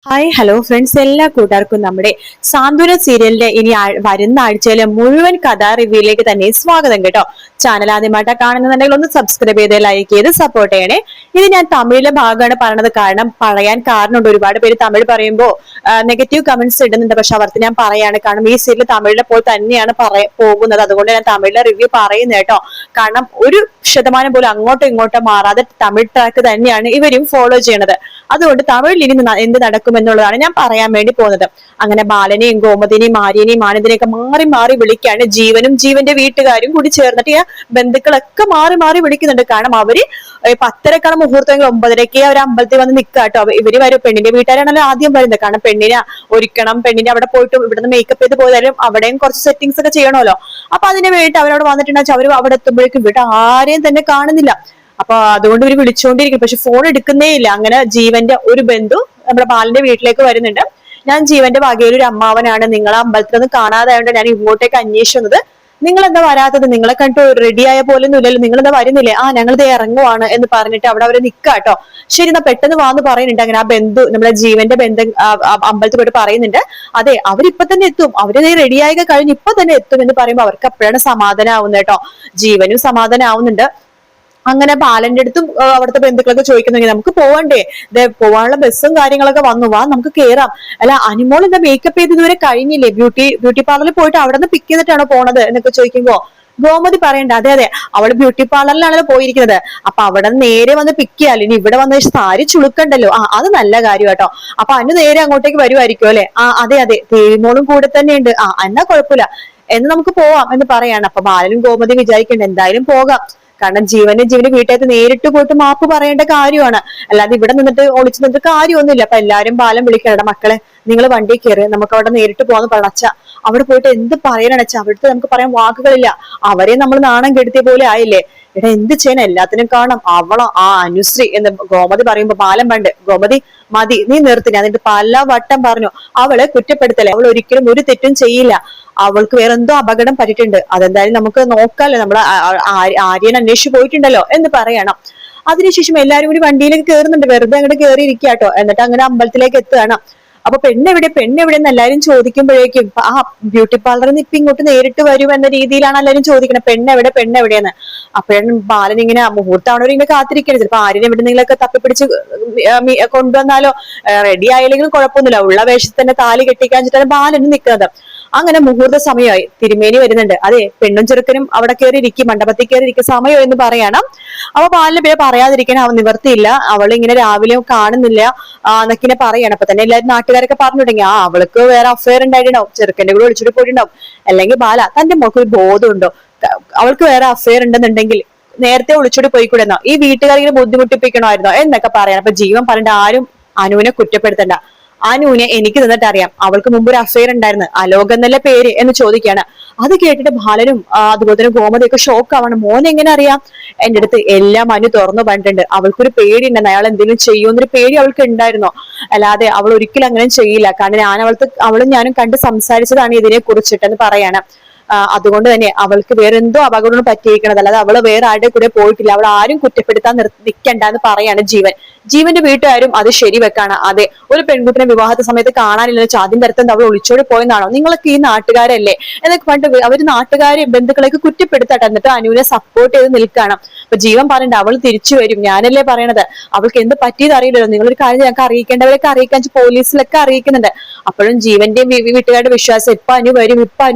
Hi hello friends, എല്ലാ കൂട്ടുകാർക്കും നമ്മുടെ സാന്ത്വന സീരിയലിന്റെ ഇനി വരുന്ന ആഴ്ചയിലെ മുഴുവൻ കഥാ റിവ്യൂയിലേക്ക് തന്നെ സ്വാഗതം കേട്ടോ. ചാനൽ ആദ്യമായിട്ട് കാണുന്നുണ്ടെങ്കിൽ ഒന്ന് സബ്സ്ക്രൈബ് ചെയ്ത് ലൈക്ക് ചെയ്ത് സപ്പോർട്ട് ചെയ്യണേ. ഇത് ഞാൻ തമിഴിലെ ഭാഗമാണ് പറയണത്, പറയാൻ കാരണമുണ്ട്. ഒരുപാട് പേര് തമിഴ് പറയുമ്പോൾ നെഗറ്റീവ് കമന്റ്സ് ഇടുന്നുണ്ട്, പക്ഷെ അവർക്ക് ഞാൻ പറയാണ്, കാരണം ഈ സീരിയൽ തമിഴിലെ പോലെ തന്നെയാണ് പോകുന്നത്. അതുകൊണ്ട് ഞാൻ തമിഴിലെ റിവ്യൂ പറയുന്നത് കേട്ടോ. കാരണം 1% പോലും അങ്ങോട്ടോ ഇങ്ങോട്ടോ മാറാതെ തമിഴ് ട്രാക്ക് തന്നെയാണ് ഇവരും ഫോളോ ചെയ്യണത്. അതുകൊണ്ട് തമിഴിൽ ഇനി എന്ത് നടക്കുമെന്നുള്ളതാണ് ഞാൻ പറയാൻ വേണ്ടി പോകുന്നത്. അങ്ങനെ ബാലനെയും ഗോമതിനെയും ആര്യനെയും ആനന്ദിനെയും ഒക്കെ മാറി മാറി വിളിക്കാണ് ജീവനും ജീവന്റെ വീട്ടുകാരും കൂടി ചേർന്നിട്ട് ബന്ധുക്കളൊക്കെ മാറി മാറി വിളിക്കുന്നുണ്ട്. കാരണം അവര് 10:30 മുഹൂർത്തമെങ്കിൽ 9:30 അവർ അമ്പലത്തിൽ വന്ന് നിൽക്കുക കേട്ടോ. ഇവര് വരും, പെണ്ണിന്റെ വീട്ടുകാരാണല്ലോ ആദ്യം വരുന്നത്. കാരണം പെണ്ണിനെ ഒരുക്കണം, പെണ്ണിന്റെ അവിടെ പോയിട്ട് ഇവിടുന്ന് മേക്കപ്പ് ചെയ്ത് പോയാലും അവിടെയും കുറച്ച് സെറ്റിങ്സ് ഒക്കെ ചെയ്യണമല്ലോ. അപ്പൊ അതിന് വേണ്ടിയിട്ട് അവരവിടെ വന്നിട്ടുണ്ടെങ്കിൽ അവർ അവിടെ എത്തുമ്പോഴേക്കും ഇവിടെ ആരെയും തന്നെ കാണുന്നില്ല. അപ്പൊ അതുകൊണ്ട് ഇവര് വിളിച്ചുകൊണ്ടിരിക്കും, പക്ഷെ ഫോൺ എടുക്കുന്നേ ഇല്ല. അങ്ങനെ ജീവന്റെ ഒരു ബന്ധു നമ്മുടെ ബാലന്റെ വീട്ടിലേക്ക് വരുന്നുണ്ട്. ഞാൻ ജീവന്റെ വകയിലൊരു അമ്മാവനാണ്, നിങ്ങളെ അമ്പലത്തിലൊന്നും കാണാതായോണ്ട് ഞാൻ ഇങ്ങോട്ടേക്ക് അന്വേഷിക്കുന്നത്. നിങ്ങൾ എന്താ വരാത്തത്? നിങ്ങളെ കണ്ടിട്ട് റെഡി ആയ പോലെ ഒന്നും ഇല്ലല്ലോ, നിങ്ങൾ എന്താ വരുന്നില്ലേ? ഞങ്ങളിത് ഇറങ്ങുവാണ് എന്ന് പറഞ്ഞിട്ട് അവരെ നിൽക്കാട്ടോ. ശരി, എന്നാ പെട്ടെന്ന് വാന്ന് പറയുന്നുണ്ട്. അങ്ങനെ ആ ബന്ധു നമ്മുടെ ജീവന്റെ ബന്ധം അമ്പലത്തിൽ പോയിട്ട് പറയുന്നുണ്ട്, അതെ അവരിപ്പൊ തന്നെ എത്തും, അവര് റെഡിയായി കഴിഞ്ഞ് ഇപ്പൊ തന്നെ എത്തും എന്ന് പറയുമ്പോൾ അവർക്ക് അപ്പോഴാണ് സമാധാനം ആവുന്നത് കേട്ടോ. ജീവനും സമാധാനം ആവുന്നുണ്ട്. അങ്ങനെ ബാലന്റെ അടുത്തും അവിടുത്തെ ബന്ധുക്കളൊക്കെ ചോദിക്കുന്നെങ്കിൽ നമുക്ക് പോവണ്ടേ, പോവാനുള്ള ബസ്സും കാര്യങ്ങളൊക്കെ വന്നു, വാ നമുക്ക് കേറാം. അല്ല അനിമോൾ എന്താ മേക്കപ്പ് ചെയ്ത് ഇതുവരെ കഴിഞ്ഞില്ലേ, ബ്യൂട്ടി പാർലറിൽ പോയിട്ട് അവിടെ നിന്ന് പിക്ക് ചെയ്തിട്ടാണോ പോണത് എന്നൊക്കെ ചോദിക്കുമ്പോ ഗോമതി പറയണ്ട, അതെ അതെ അവള് ബ്യൂട്ടി പാർലറിലാണല്ലോ പോയിരിക്കുന്നത്, അപ്പൊ അവിടെ നേരെ വന്ന് പിക്ക് ചെയ്യാലോ, ഇനി ഇവിടെ വന്ന് സാരി ചുളുക്കണ്ടല്ലോ. അത് നല്ല കാര്യം കേട്ടോ. അപ്പൊ അനു നേരെ അങ്ങോട്ടേക്ക് വരുമായിരിക്കും അല്ലെ? അതെ അതെ തേഴിമോളും കൂടെ തന്നെ ഉണ്ട്. എന്നാ കുഴപ്പമില്ല, എന്ന് നമുക്ക് പോവാം എന്ന് പറയാണ്. അപ്പൊ ബാലനും ഗോമതി വിചാരിക്കണ്ട എന്തായാലും പോകാം, കാരണം ജീവന്റെ വീട്ടിലേക്ക് നേരിട്ട് പോയിട്ട് മാപ്പ് പറയേണ്ട കാര്യമാണ്, അല്ലാതെ ഇവിടെ നിന്നിട്ട് ഒളിച്ചു നിന്നിട്ട് കാര്യമൊന്നുമില്ല. അപ്പൊ എല്ലാരും ബാലം വിളിക്കണം, മക്കളെ നിങ്ങൾ വണ്ടി കയറി നമുക്ക് അവിടെ നേരിട്ട് പോകാന്ന് പറഞ്ഞ. അച്ഛ അവിടെ പോയിട്ട് എന്ത് പറയാനാണ് അച്ഛാ, അവിടുത്തെ നമുക്ക് പറയാൻ വാക്കുകളില്ല, അവരെ നമ്മൾ നാണം കെടുത്തിയ പോലെ ആയില്ലേ. എടാ എന്ത് ചെയ്യാൻ, എല്ലാത്തിനും കാണാം അവളോ അനുശ്രീ എന്ന് ഗോമതി പറയുമ്പോ ബാലം പണ്ട്, ഗോമതി മതി നീ നിർത്തി, എന്നിട്ട് പല വട്ടം പറഞ്ഞു അവളെ കുറ്റപ്പെടുത്തല്ലേ, അവൾ ഒരിക്കലും ഒരു തെറ്റും ചെയ്യില്ല, അവൾക്ക് വേറെ എന്തോ അപകടം പറ്റിയിട്ടുണ്ട്, അതെന്തായാലും നമുക്ക് നോക്കാലോ, നമ്മൾ ആര്യൻ അന്വേഷിച്ചു പോയിട്ടുണ്ടല്ലോ എന്ന് പറയണം. അതിനുശേഷം എല്ലാരും കൂടി വണ്ടിയിലേക്ക് കയറുന്നുണ്ട്, വെറുതെ അങ്ങോട്ട് കയറിയിരിക്കാട്ടോ. എന്നിട്ട് അങ്ങനെ അമ്പലത്തിലേക്ക് എത്തുകയാണ്. അപ്പൊ പെണ്ണെവിടെന്ന് എല്ലാരും ചോദിക്കുമ്പോഴേക്കും ബ്യൂട്ടി പാർലറിൽ നിന്ന് ഇപ്പൊ ഇങ്ങോട്ട് നേരിട്ട് വരും എന്ന രീതിയിലാണ് എല്ലാരും ചോദിക്കുന്നത്, പെണ്ണെവിടെയെന്ന്. അപ്പോഴും ബാലൻ ഇങ്ങനെ മുഹൂർത്തമാണോ ഇങ്ങനെ കാത്തിരിക്കരുത്, ചിലപ്പോ ആരും എവിടെന്നെങ്കിലൊക്കെ തപ്പിപ്പിടിച്ച് കൊണ്ടുവന്നാലോ, റെഡി ആയില്ലെങ്കിലും കുഴപ്പമൊന്നുമില്ല, ഉള്ള വേഷത്തിൽ തന്നെ താലി കെട്ടിക്കാഞ്ചിട്ടാണ് ബാലന് നിൽക്കുന്നത്. അങ്ങനെ മുഹൂർത്ത സമയമായി, തിരുമേനി വരുന്നുണ്ട്. അതെ പെണ്ണും ചെറുക്കനും അവിടെ കയറി ഇരിക്കും, മണ്ഡപത്തിൽ കയറി ഇരിക്കും സമയം എന്ന് പറയണം. അപ്പൊ ബാലിന് പിന്നെ പറയാതിരിക്കാൻ അവൻ നിവർത്തിയില്ല, അവളിങ്ങനെ രാവിലെ കാണുന്നില്ല എന്നൊക്കെ പറയണം. അപ്പൊ തന്നെ എല്ലാവരും നാട്ടുകാരൊക്കെ പറഞ്ഞു തുടങ്ങി, അവൾക്ക് വേറെ അഫയർ ഉണ്ടായിട്ടുണ്ടാവും, ചെറുക്കന്റെ കൂടെ ഒളിച്ചിട്ട് പോയിട്ടുണ്ടാവും, അല്ലെങ്കിൽ ബാല തന്റെ മോൾക്ക് ഒരു ബോധമുണ്ടോ, അവൾക്ക് വേറെ അഫയർ ഉണ്ടെന്നുണ്ടെങ്കിൽ നേരത്തെ ഒളിച്ചോടി പോയിക്കൂടെന്നോ, ഈ വീട്ടുകാരിങ്ങനെ ബുദ്ധിമുട്ടിപ്പിക്കണമായിരുന്നോ എന്നൊക്കെ പറയാം. അപ്പൊ ജീവൻ പറഞ്ഞിട്ട് ആരും അനുവിനെ കുറ്റപ്പെടുത്തണ്ട, അനുവിനെ എനിക്ക് നിന്നിട്ട് അറിയാം, അവൾക്ക് മുമ്പ് ഒരു അഫയർ ഉണ്ടായിരുന്നു, അലോക് എന്നല്ല പേര് എന്ന് ചോദിക്കുകയാണ്. അത് കേട്ടിട്ട് ബാലനും അതുപോലെ തന്നെ ഗോമതിയൊക്കെ ഷോക്ക് ആവണം. മോൻ എങ്ങനെ അറിയാം? എന്റെ അടുത്ത് എല്ലാം അനു തുറന്നു പറഞ്ഞിട്ടുണ്ട്, അവൾക്കൊരു പേടി ഉണ്ടെന്ന്, അയാൾ എന്തെങ്കിലും ചെയ്യുമെന്നൊരു പേടി അവൾക്ക് ഉണ്ടായിരുന്നോ, അല്ലാതെ അവൾ ഒരിക്കലും അങ്ങനെ ചെയ്യില്ല, കാരണം അവളും ഞാനും കണ്ട് സംസാരിച്ചതാണ് ഇതിനെ കുറിച്ചിട്ടെന്ന് പറയാണ്. അതുകൊണ്ട് തന്നെ അവൾക്ക് വേറെ എന്തോ അപകടം പറ്റിയിരിക്കണത്, അല്ലാതെ അവള് വേറെ ആരുടെ കൂടെ പോയിട്ടില്ല, അവൾ ആരും കുറ്റപ്പെടുത്താൻ നിൽക്കണ്ട എന്ന് പറയാണ് ജീവന്റെ വീട്ടുകാരും അത് ശരിവെക്കാണ്. അതെ ഒരു പെൺകുട്ടിനെ വിവാഹ സമയത്ത് കാണാനില്ലെന്ന് ചാദ്യം തരത്തുന്നത് അവൾ ഒളിച്ചോടി പോയെന്നാണോ, നിങ്ങളൊക്കെ ഈ നാട്ടുകാരല്ലേ എന്നൊക്കെ പറഞ്ഞിട്ട് അവര് നാട്ടുകാരെ ബന്ധുക്കളെയൊക്കെ കുറ്റപ്പെടുത്തട്ടെ, എന്നിട്ട് അനുവിനെ സപ്പോർട്ട് ചെയ്ത് നിൽക്കണം. അപ്പൊ ജീവൻ പറഞ്ഞിട്ട് അവൾ തിരിച്ചു വരും, ഞാനല്ലേ പറയണത്, അവൾക്ക് എന്ത് പറ്റിയത് അറിയില്ലല്ലോ, നിങ്ങളൊരു കാര്യം ഞങ്ങൾക്ക് അറിയിക്കേണ്ടവരൊക്കെ അറിയിക്കാൻ പോലീസിലൊക്കെ അറിയിക്കുന്നുണ്ട്. അപ്പോഴും ജീവന്റെയും വീട്ടുകാരുടെ വിശ്വാസം ഇപ്പൊ അനു വരും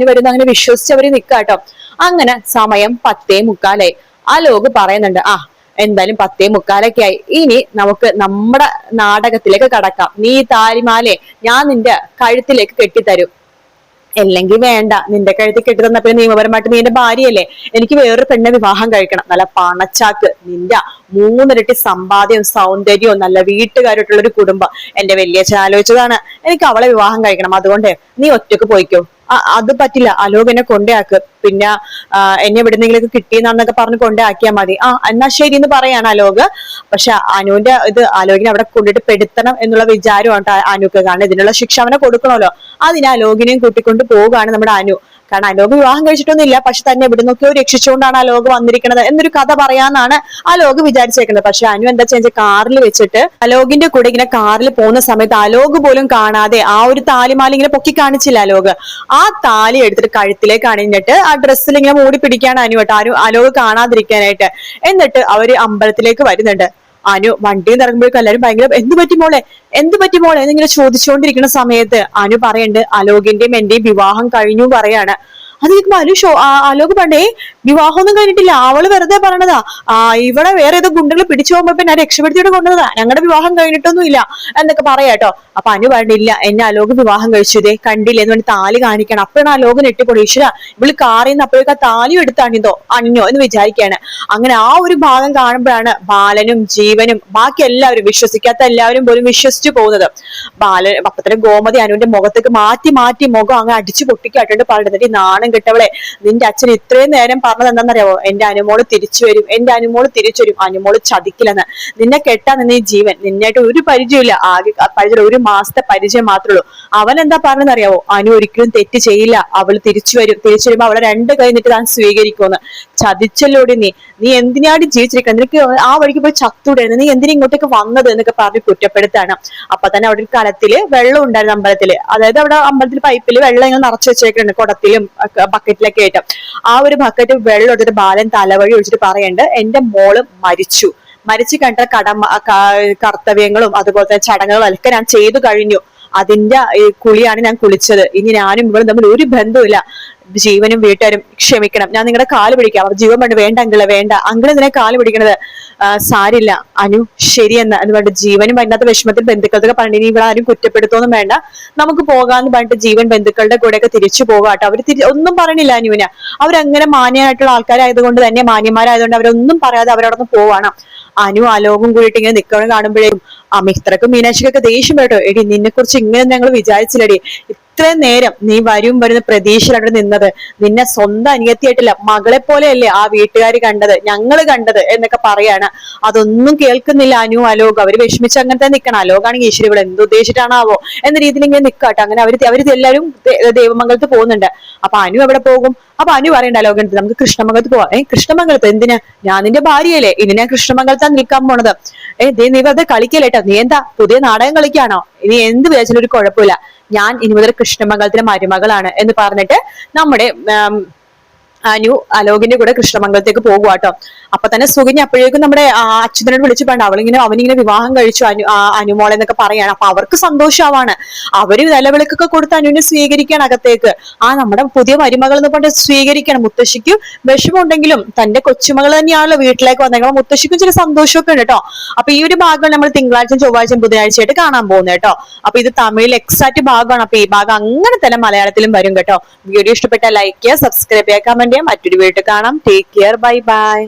അങ്ങനെ വിശ്വസിച്ച് അവര് നിൽക്കാട്ടോ. അങ്ങനെ സമയം 10:45. ലോക് പറയുന്നുണ്ട്, എന്തായാലും 10:45 ആയി, ഇനി നമുക്ക് നമ്മുടെ നാടകത്തിലേക്ക് കടക്കാം, നീ താലിമാലെ ഞാൻ നിന്റെ കഴുത്തിലേക്ക് കെട്ടിത്തരും, അല്ലെങ്കിൽ വേണ്ട, നിന്റെ കഴുത്തിൽ കെട്ടി തന്ന പിന്നെ നിയമപരമായിട്ട് നീ എന്റെ ഭാര്യയല്ലേ, എനിക്ക് വേറൊരു പെണ്ണെ വിവാഹം കഴിക്കണം, നല്ല പണച്ചാക്ക്, നിന്റെ 3 ഇരട്ടി സമ്പാദ്യവും സൗന്ദര്യവും നല്ല വീട്ടുകാരായിട്ടുള്ള ഒരു കുടുംബം എന്റെ വലിയച്ഛൻ ആലോചിച്ചതാണ്, എനിക്ക് അവളെ വിവാഹം കഴിക്കണം, അതുകൊണ്ട് നീ ഒറ്റക്ക് പോയിക്കോ. അത് പറ്റില്ല, അലോക് എന്നെ കൊണ്ടയാക്ക്, പിന്നെ എന്നെ എവിടെന്നെങ്കിലൊക്കെ കിട്ടിയെന്നാണെന്നൊക്കെ പറഞ്ഞ് കൊണ്ടയാക്കിയാൽ മതി. എന്നാ ശരി എന്ന് പറയാണ് അലോക്. പക്ഷെ അനുവിന്റെ അലോകിനെ അവിടെ കൊണ്ടിട്ട് പെടുത്തണം എന്നുള്ള വിചാരമാണ് അനുക്ക്, കാരണം ഇതിനുള്ള ശിക്ഷ അവനെ കൊടുക്കണമല്ലോ, അതിന് അലോകിനെയും കൂട്ടിക്കൊണ്ട് പോവുകയാണ് നമ്മുടെ അനു. കാരണം അലോക് വിവാഹം കഴിച്ചിട്ടൊന്നുമില്ല, പക്ഷെ തന്നെ ഇവിടെ നിന്നൊക്കെയോ രക്ഷിച്ചുകൊണ്ടാണ് അലോക് വന്നിരിക്കുന്നത് എന്നൊരു കഥ പറയാന്നാണ് അലോക് വിചാരിച്ചേക്കുന്നത്. പക്ഷെ അനു എന്താ വെച്ചാൽ കാറിൽ വെച്ചിട്ട് അലോകിന്റെ കൂടെ ഇങ്ങനെ കാറിൽ പോകുന്ന സമയത്ത് അലോക് പോലും കാണാതെ ആ ഒരു താലിമാല ഇങ്ങനെ പൊക്കി കാണിച്ചില്ല അലോക്, ആ താലി എടുത്തിട്ട് കഴുത്തിലേക്ക് അണിഞ്ഞിട്ട് ആ ഡ്രസ്സിൽ ഇങ്ങനെ മൂടി പിടിക്കാണ് അനു കേട്ടോ, അലോക് കാണാതിരിക്കാനായിട്ട്. എന്നിട്ട് അവര് അമ്പലത്തിലേക്ക് വരുന്നുണ്ട്. അനു വണ്ടിയിൽ നിന്ന് ഇറങ്ങുമ്പോഴേക്കും എല്ലാവരും ഭയങ്കര എന്ത് പറ്റി മോളെ എന്നിങ്ങനെ ചോദിച്ചുകൊണ്ടിരിക്കുന്ന സമയത്ത് അനു പറയുന്നുണ്ട് അലോകിന്റെയും എന്റെയും വിവാഹം കഴിഞ്ഞു പറയാണ്. അത് കേൾക്കുമ്പോ അലോക് പണ്ടേ വിവാഹമൊന്നും കഴിഞ്ഞിട്ടില്ല, അവള് വെറുതെ പറഞ്ഞതാ, ഇവിടെ വേറെ ഏതോ ഗുണ്ടകൾ പിടിച്ചു പോകുമ്പോ ഞാൻ രക്ഷപ്പെടുത്തിയിട്ട് കൊണ്ടുവന്നതാ, ഞങ്ങളുടെ വിവാഹം കഴിഞ്ഞിട്ടൊന്നും ഇല്ല എന്നൊക്കെ പറയാട്ടോ. അപ്പൊ അനു പറഞ്ഞില്ല, എന്നെ അലോക് വിവാഹം കഴിച്ചതേ കണ്ടില്ലേ എന്ന് പറഞ്ഞ് താലി കാണിക്കണം. അപ്പോഴാണ് അലോക് ഞെട്ടിപ്പോയി, ഈശ്വര ഇവള് കാറിൽ നിന്ന് അപ്പോഴേക്ക് ആ താലി എടുത്ത് അണിഞ്ഞോ എന്ന് വിചാരിക്കുകയാണ്. അങ്ങനെ ആ ഒരു ഭാഗം കാണുമ്പോഴാണ് ബാലനും ജീവനും ബാക്കി എല്ലാവരും, വിശ്വസിക്കാത്ത എല്ലാവരും പോലും വിശ്വസിച്ചു പോകുന്നത്. അപ്പത്തന്നെ ഗോമതി അനുവിന്റെ മുഖത്തേക്ക് മാറ്റി മാറ്റി മുഖം അങ്ങ് അടിച്ചു പൊട്ടിക്കാട്ടുണ്ട് പറഞ്ഞിട്ട്, നാണം കിട്ടവളെ, നിന്റെ അച്ഛൻ ഇത്രയും നേരം പറഞ്ഞത് എന്താണെന്നറിയാവോ, എന്റെ അനുമോള് തിരിച്ചു വരും, എന്റെ അനുമോള് തിരിച്ചു വരും, അനുമോള് ചതിക്കില്ലെന്ന്. നിന്നെ കെട്ടാൻ നിന്ന് ഈ ജീവൻ, നിന്നായിട്ട് ഒരു പരിചയമില്ല, ആകെ പരിചയം 1 മാസത്തെ പരിചയം മാത്രമേ ഉള്ളൂ. അവൻ എന്താ പറഞ്ഞതെന്നറിയാവോ, അനു ഒരിക്കലും തെറ്റ് ചെയ്യില്ല, അവള് തിരിച്ചു വരുമ്പോ അവളെ 2 കൈ നീട്ടി താൻ സ്വീകരിക്കുമെന്ന്. ചതിച്ചല്ലോടി നീ എന്തിനാണ് ജീവിച്ചിരിക്കുന്നത്, നിനക്ക് ആ വഴിക്ക് പോയി ചത്തൂടായിരുന്നു, നീ എന്തിനാ ഇങ്ങോട്ടേക്ക് വന്നത് എന്നൊക്കെ പറഞ്ഞ് കുറ്റപ്പെടുത്താണ്. അപ്പൊ തന്നെ അവിടെ ഒരു കലത്തില് വെള്ളം ഉണ്ടായിരുന്നു അമ്പലത്തില്, അതായത് അവിടെ അമ്പലത്തിൽ പൈപ്പില് വെള്ളം ഇങ്ങനെ നിറച്ചു വെച്ചേക്കുന്നുണ്ട്, കുടത്തിലും ബക്കറ്റിലൊക്കെ ആയിട്ട്. ആ ഒരു ബക്കറ്റ് വെള്ളം എടുത്തിട്ട് ബാലൻ തലവഴി ഒഴിച്ചിട്ട് പറയുന്നുണ്ട്, എന്റെ മോള് മരിച്ചു കണ്ട കർത്തവ്യങ്ങളും അതുപോലെ തന്നെ ചടങ്ങുകളും ഒക്കെ ഞാൻ ചെയ്തു കഴിഞ്ഞു, അതിന്റെ കുളിയാണ് ഞാൻ കുളിച്ചത്, ഇനി ഞാനും ഇവളും തമ്മിൽ ഒരു ബന്ധവുമില്ല, ജീവനും വീട്ടുകാരും ക്ഷമിക്കണം, ഞാൻ നിങ്ങളുടെ കാല് പിടിക്കാം. അവർ ജീവൻ പറഞ്ഞു, വേണ്ട അങ്കിള് ഇതിനെ കാല് പിടിക്കണത്, സാരില്ല അനു ശരിയെന്ന് പറഞ്ഞിട്ട് ജീവനും അതിനകത്ത് വിഷമത്തിൽ ബന്ധുക്കളൊക്കെ പറഞ്ഞു, ഇനി ഇവിടെ ആരും കുറ്റപ്പെടുത്തൊന്നും വേണ്ട, നമുക്ക് പോകാന്ന് പറഞ്ഞിട്ട് ജീവൻ ബന്ധുക്കളുടെ കൂടെയൊക്കെ തിരിച്ചു പോകാട്ടോ. അവര് ഒന്നും പറയണില്ല അനുവിന്, അവരങ്ങനെ മാന്യമായിട്ടുള്ള ആൾക്കാരായതുകൊണ്ട് തന്നെ, മാന്യന്മാരായതുകൊണ്ട് അവരൊന്നും പറയാതെ അവരവിടെ പോവാണ്. അനു അലോകും കൂടിയിട്ട് ഇങ്ങനെ നിൽക്കണം കാണുമ്പോഴേക്കും മിത്രക്കും മീനാക്ഷിക്കൊക്കെ ദേഷ്യം കേട്ടോ, എടി നിന്നെ കുറിച്ച് ഇങ്ങനെ ഞങ്ങൾ വിചാരിച്ചില്ലടി, ഇത്രയും നേരം നീ വരുന്ന പ്രതീക്ഷയിലാണ് നിന്നത്, നിന്നെ സ്വന്തം അനിയത്തിയായിട്ടില്ല മകളെ പോലെയല്ലേ ആ വീട്ടുകാര് കണ്ടത്, ഞങ്ങള് കണ്ടത് എന്നൊക്കെ പറയാണ്. അതൊന്നും കേൾക്കുന്നില്ല അനു അലോക്, അവര് വിഷമിച്ച് അങ്ങനത്തെ നിൽക്കണം. അലോകാണെങ്കിൽ ഈശ്വരി ഇവിടെ എന്തുദ്ദേശിച്ചിട്ടാണാവോ എന്ന രീതിയിൽ ഇങ്ങനെ നിൽക്കാട്ടോ. അങ്ങനെ അവര് എല്ലാവരും ദേവമംഗലത്ത് പോകുന്നുണ്ട്. അപ്പൊ അനു എവിടെ പോകും? അപ്പൊ അനു പറയണ്ട അലോകനത്ത്, നമുക്ക് കൃഷ്ണമംഗലത്ത് പോവാം. കൃഷ്ണമംഗലത്ത് എന്തിനാ, ഞാൻ നിന്റെ ഭാര്യയല്ലേ, ഇനി ഞാൻ കൃഷ്ണമംഗലത്താണ് നിൽക്കാൻ പോണത്. നീ വെറുതെ കളിക്കല്ലേട്ടോ, നീ എന്താ പുതിയ നാടകം കളിക്കാണോ, ഇനി എന്ത് വിചാരിച്ചാലും ഒരു കുഴപ്പമില്ല, ഞാൻ ഇനി മുതൽ കൃഷ്ണമംഗലത്തിലെ മരുമകളാണ് എന്ന് പറഞ്ഞിട്ട് നമ്മുടെ അനു അലോകിന്റെ കൂടെ കൃഷ്ണമംഗലത്തേക്ക് പോകുവാട്ടോ. അപ്പൊ തന്നെ സുകന്യ അപ്പോഴേക്കും നമ്മുടെ അച്യുതനോട് വിളിച്ചു വേണ്ട, അവനിങ്ങനെ വിവാഹം കഴിച്ചു അനുമോളെ എന്നൊക്കെ പറയാണ്. അപ്പൊ അവർക്ക് സന്തോഷമാവാണ്, അവര് നിലവിളിക്കൊക്കെ കൊടുത്ത് അനുവിനെ സ്വീകരിക്കുകയാണ് അകത്തേക്ക്. നമ്മുടെ പുതിയ മരുമകൾ എന്ന് പറഞ്ഞിട്ട് സ്വീകരിക്കണം. മുത്തശ്ശിക്ക് വിഷമമുണ്ടെങ്കിലും തന്റെ കൊച്ചുമകൾ തന്നെയാണല്ലോ വീട്ടിലേക്ക് വന്നേക്കണം, മുത്തശ്ശിക്കും ചില സന്തോഷമൊക്കെ ഉണ്ട് കേട്ടോ. അപ്പൊ ഈ ഒരു ഭാഗം നമ്മൾ തിങ്കളാഴ്ചയും ചൊവ്വാഴ്ചയും ബുധനാഴ്ചയായിട്ട് കാണാൻ പോകുന്നത് കേട്ടോ. അപ്പൊ ഇത് തമിഴിൽ എക്സാക്ട് ഭാഗമാണ്. അപ്പൊ ഈ ഭാഗം അങ്ങനെ തന്നെ മലയാളത്തിലും വരും കേട്ടോ. വീഡിയോ ഇഷ്ടപ്പെട്ട ലൈക്ക് ചെയ്യുക, സബ്സ്ക്രൈബ് ചെയ്യുക, കമന്റ് ചെയ്യുക. മറ്റൊരു വീഡിയോ കാണാം. Take care, bye bye.